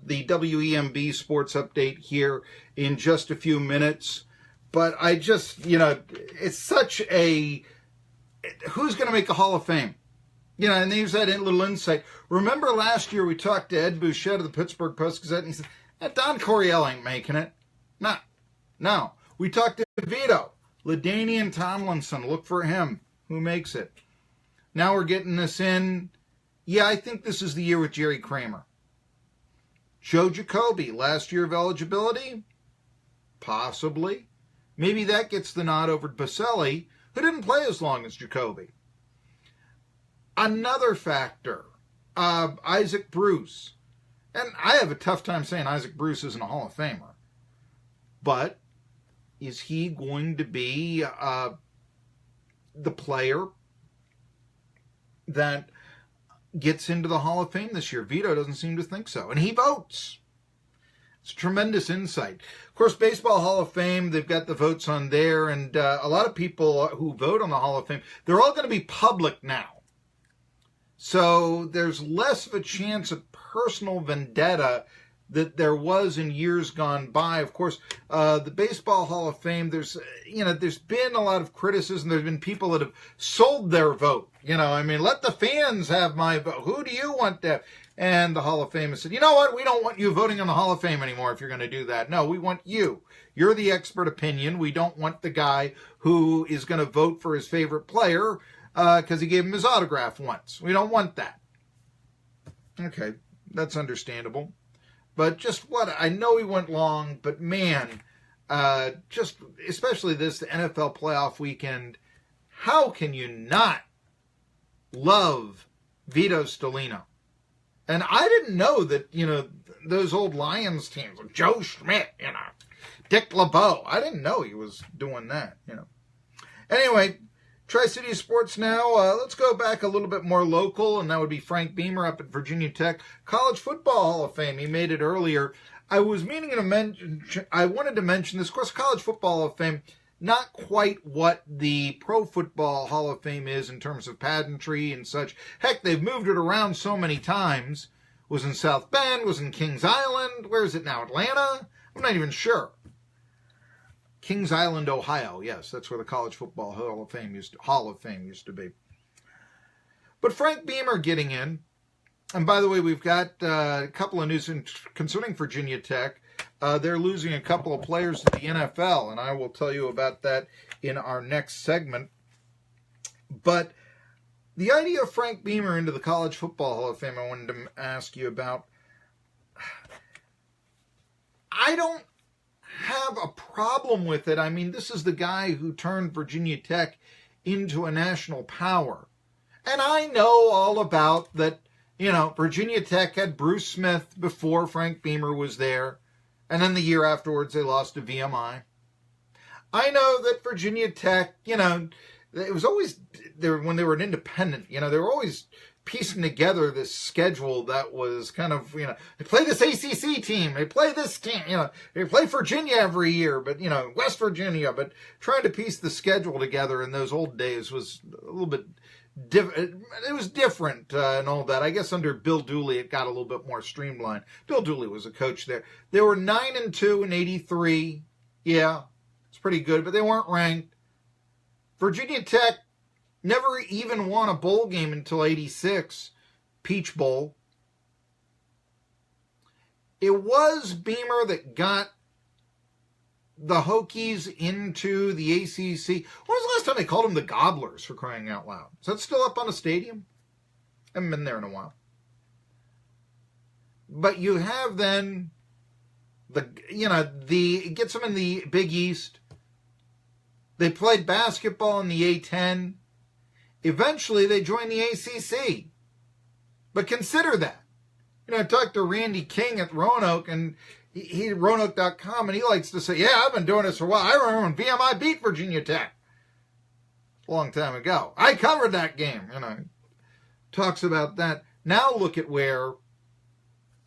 the WEMB sports update here in just a few minutes. But I just, it's such a, who's going to make a Hall of Fame? And there's that little insight. Remember last year we talked to Ed Bouchette of the Pittsburgh Post-Gazette, and he said, Don Coryell ain't making it. No. We talked to Vito. LaDainian Tomlinson, look for him. Who makes it? Now we're getting this in. Yeah, I think this is the year with Jerry Kramer. Joe Jacoby, last year of eligibility? Possibly. Maybe that gets the nod over Baselli, who didn't play as long as Jacoby. Another factor, Isaac Bruce. And I have a tough time saying Isaac Bruce isn't a Hall of Famer. But is he going to be the player that gets into the Hall of Fame this year? Vito doesn't seem to think so. And he votes. It's tremendous insight. Of course, Baseball Hall of Fame, they've got the votes on there. And a lot of people who vote on the Hall of Fame, they're all going to be public now. So there's less of a chance of personal vendetta that there was in years gone by. Of course, the Baseball Hall of Fame, there's been a lot of criticism. There's been people that have sold their vote. Let the fans have my vote. Who do you want to have? And the Hall of Fame has said, you know what? We don't want you voting on the Hall of Fame anymore if you're going to do that. No, we want you. You're the expert opinion. We don't want the guy who is going to vote for his favorite player because he gave him his autograph once. We don't want that. Okay, that's understandable. But just I know he went long, but man, just especially this NFL playoff weekend, how can you not love Vito Stellino? And I didn't know that, those old Lions teams, Joe Schmidt, Dick LeBeau. I didn't know he was doing that, Anyway, Tri-City Sports now. Let's go back a little bit more local, and that would be Frank Beamer up at Virginia Tech. College Football Hall of Fame. He made it earlier. I wanted to mention this. Of course, College Football Hall of Fame, not quite what the Pro Football Hall of Fame is in terms of pageantry and such. Heck, they've moved it around so many times. Was in South Bend, was in Kings Island. Where is it now? Atlanta? I'm not even sure. Kings Island, Ohio. Yes, that's where the College Football Hall of Fame used to be. But Frank Beamer getting in. And by the way, we've got a couple of news concerning Virginia Tech. They're losing a couple of players to the NFL, and I will tell you about that in our next segment. But the idea of Frank Beamer into the College Football Hall of Fame, I wanted to ask you about. I don't have a problem with it. I mean, this is the guy who turned Virginia Tech into a national power. And I know all about that, Virginia Tech had Bruce Smith before Frank Beamer was there. And then the year afterwards, they lost to VMI. I know that Virginia Tech, it was always, when they were an independent, they were always piecing together this schedule that was kind of, they play this ACC team, they play this team, they play Virginia every year, but, West Virginia, but trying to piece the schedule together in those old days was a little bit different. It was different and all that. I guess under Bill Dooley, it got a little bit more streamlined. Bill Dooley was a coach there. They were 9-2 in '83. Yeah, it's pretty good, but they weren't ranked. Virginia Tech never even won a bowl game until '86, Peach Bowl. It was Beamer that got the Hokies into the ACC. When was the last time they called them the Gobblers, for crying out loud? Is that still up on a stadium? I haven't been there in a while. But you have then it gets them in the Big East. They played basketball in the A-10. Eventually, they joined the ACC. But consider that. I talked to Randy King at Roanoke, and he Roanoke.com, and he likes to say, yeah, I've been doing this for a while. I remember when VMI beat Virginia Tech a long time ago. I covered that game. Talks about that. Now look at where,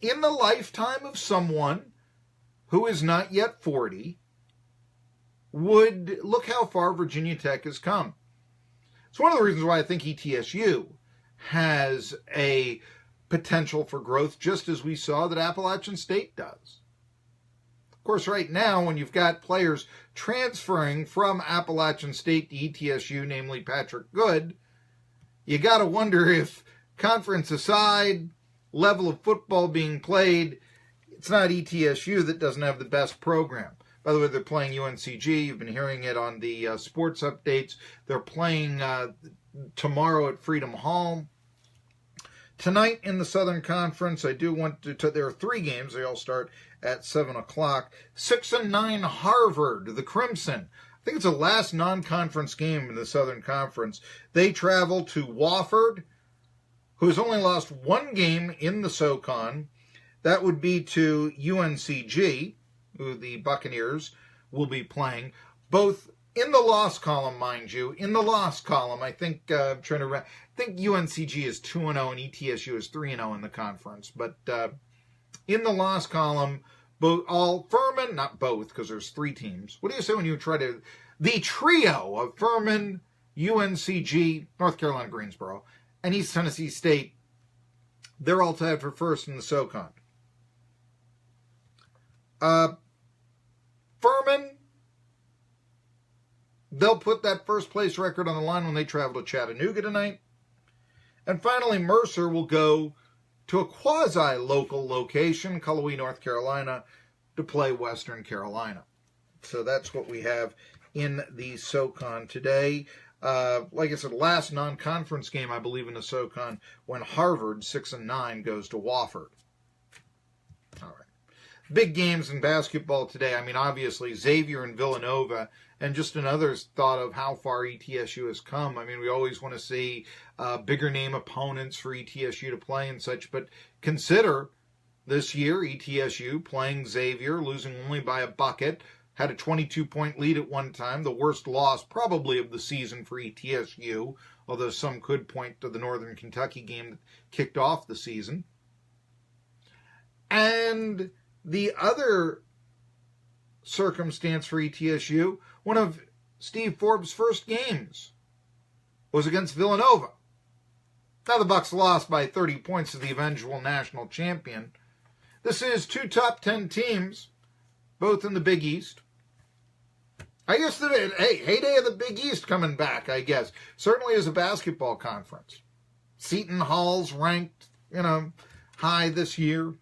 in the lifetime of someone who is not yet 40, look how far Virginia Tech has come. It's one of the reasons why I think ETSU has a potential for growth, just as we saw that Appalachian State does. Of course, right now, when you've got players transferring from Appalachian State to ETSU, namely Patrick Good, you got to wonder if, conference aside, level of football being played, it's not ETSU that doesn't have the best program. By the way, they're playing UNCG. You've been hearing it on the sports updates. They're playing tomorrow at Freedom Hall. Tonight in the Southern Conference, I do want to there are 3 games. They all start at 7 o'clock. 6-9 Harvard, the Crimson. I think it's the last non-conference game in the Southern Conference. They travel to Wofford, who has only lost 1 game in the SoCon. That would be to UNCG, who the Buccaneers will be playing. Both in the loss column, mind you. In the loss column, I think I think UNCG is 2-0 and ETSU is 3-0 in the conference. But in the loss column, Furman, not both, because there's 3 teams. What do you say when you try to... The trio of Furman, UNCG, North Carolina, Greensboro, and East Tennessee State, they're all tied for first in the SoCon. Furman, they'll put that first place record on the line when they travel to Chattanooga tonight. And finally, Mercer will go to a quasi-local location, Cullowhee, North Carolina, to play Western Carolina. So that's what we have in the SoCon today. Like I said, last non-conference game, I believe, in the SoCon, when Harvard, 6-9, goes to Wofford. All right. Big games in basketball today. I mean, obviously, Xavier and Villanova, and just another thought of how far ETSU has come. I mean, we always want to see bigger name opponents for ETSU to play and such, but consider this year ETSU playing Xavier, losing only by a bucket, had a 22-point lead at one time, the worst loss probably of the season for ETSU, although some could point to the Northern Kentucky game that kicked off the season. And the other circumstance for ETSU, one of Steve Forbes' first games was against Villanova. Now the Bucks lost by 30 points to the eventual national champion. This is 2 top 10 teams, both in the Big East. I guess heyday of the Big East coming back, I guess. Certainly as a basketball conference. Seton Hall's ranked, high this year.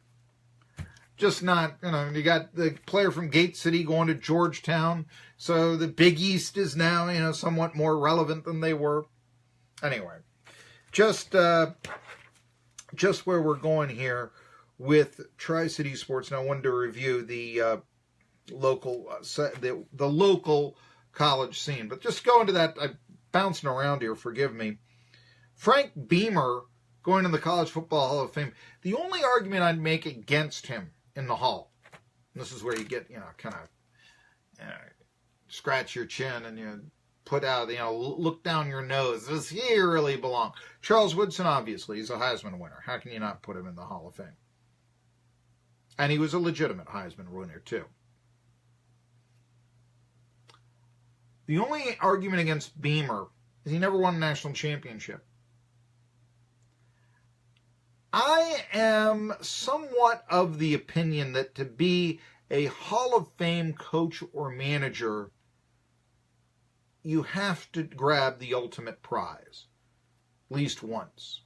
Just not, you got the player from Gate City going to Georgetown. So the Big East is now, somewhat more relevant than they were. Anyway, just where we're going here with Tri-City Sports. Now I wanted to review the local college scene. But just go into that, I'm bouncing around here, forgive me. Frank Beamer going to the College Football Hall of Fame. The only argument I'd make against him in the Hall, and this is where you get, kind of scratch your chin and you put out, look down your nose. Does he really belong? Charles Woodson, obviously, he's a Heisman winner. How can you not put him in the Hall of Fame? And he was a legitimate Heisman winner, too. The only argument against Beamer is he never won a national championship. I am somewhat of the opinion that to be a Hall of Fame coach or manager, you have to grab the ultimate prize, at least once.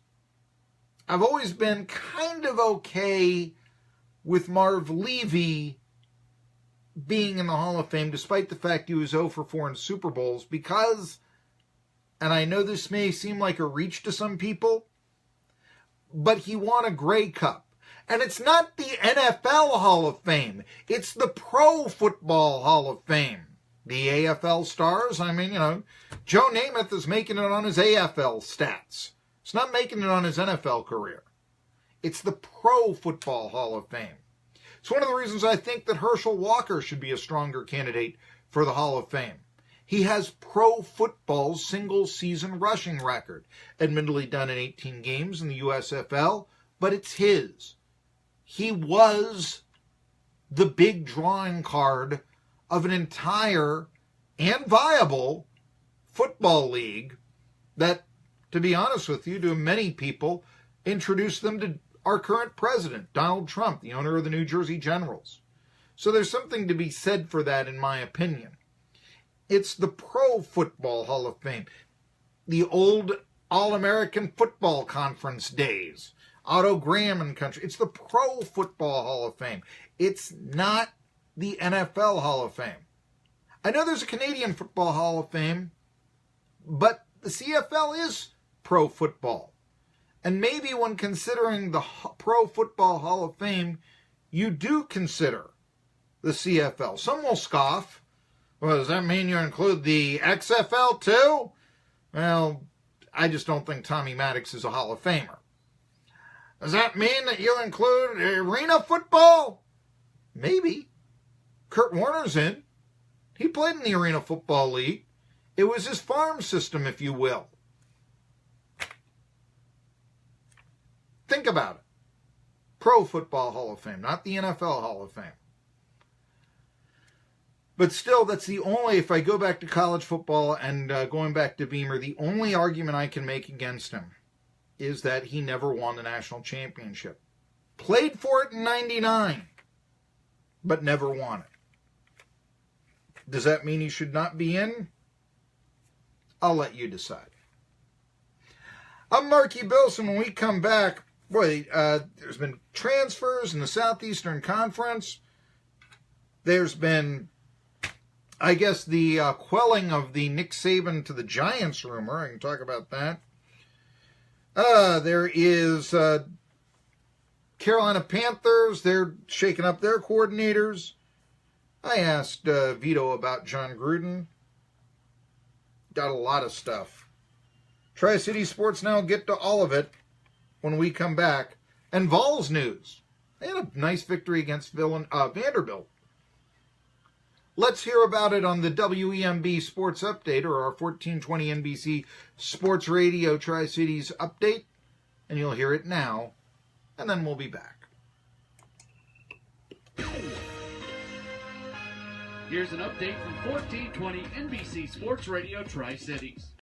I've always been kind of okay with Marv Levy being in the Hall of Fame, despite the fact he was 0 for 4 in Super Bowls, because, and I know this may seem like a reach to some people, but he won a Grey Cup. And it's not the NFL Hall of Fame. It's the Pro Football Hall of Fame. The AFL stars, Joe Namath is making it on his AFL stats. It's not making it on his NFL career. It's the Pro Football Hall of Fame. It's one of the reasons I think that Herschel Walker should be a stronger candidate for the Hall of Fame. He has pro football's single-season rushing record, admittedly done in 18 games in the USFL, but it's his. He was the big drawing card of an entire and viable football league that, to be honest with you, to many people, introduced them to our current president, Donald Trump, the owner of the New Jersey Generals. So there's something to be said for that, in my opinion. It's the Pro Football Hall of Fame, the old All-American Football Conference days, Otto Graham and country. It's the Pro Football Hall of Fame. It's not the NFL Hall of Fame. I know there's a Canadian Football Hall of Fame, but the CFL is pro football. And maybe when considering the Pro Football Hall of Fame, you do consider the CFL. Some will scoff. Well, does that mean you include the XFL too? Well, I just don't think Tommy Maddox is a Hall of Famer. Does that mean that you include arena football? Maybe. Kurt Warner's in. He played in the Arena Football League. It was his farm system, if you will. Think about it. Pro Football Hall of Fame, not the NFL Hall of Fame. But still, that's the only, if I go back to college football and going back to Beamer, the only argument I can make against him is that he never won the national championship. Played for it in 99, but never won it. Does that mean he should not be in? I'll let you decide. I'm Marky Billson. When we come back, boy, there's been transfers in the Southeastern Conference. There's been, I guess, the quelling of the Nick Saban to the Giants rumor. I can talk about that. There is Carolina Panthers. They're shaking up their coordinators. I asked Vito about John Gruden. Got a lot of stuff. Tri-City Sports Now will get to all of it when we come back. And Vols news. They had a nice victory against Vanderbilt. Let's hear about it on the WEMB Sports Update, or our 1420 NBC Sports Radio Tri-Cities Update. And you'll hear it now. And then we'll be back. Here's an update from 1420 NBC Sports Radio Tri-Cities.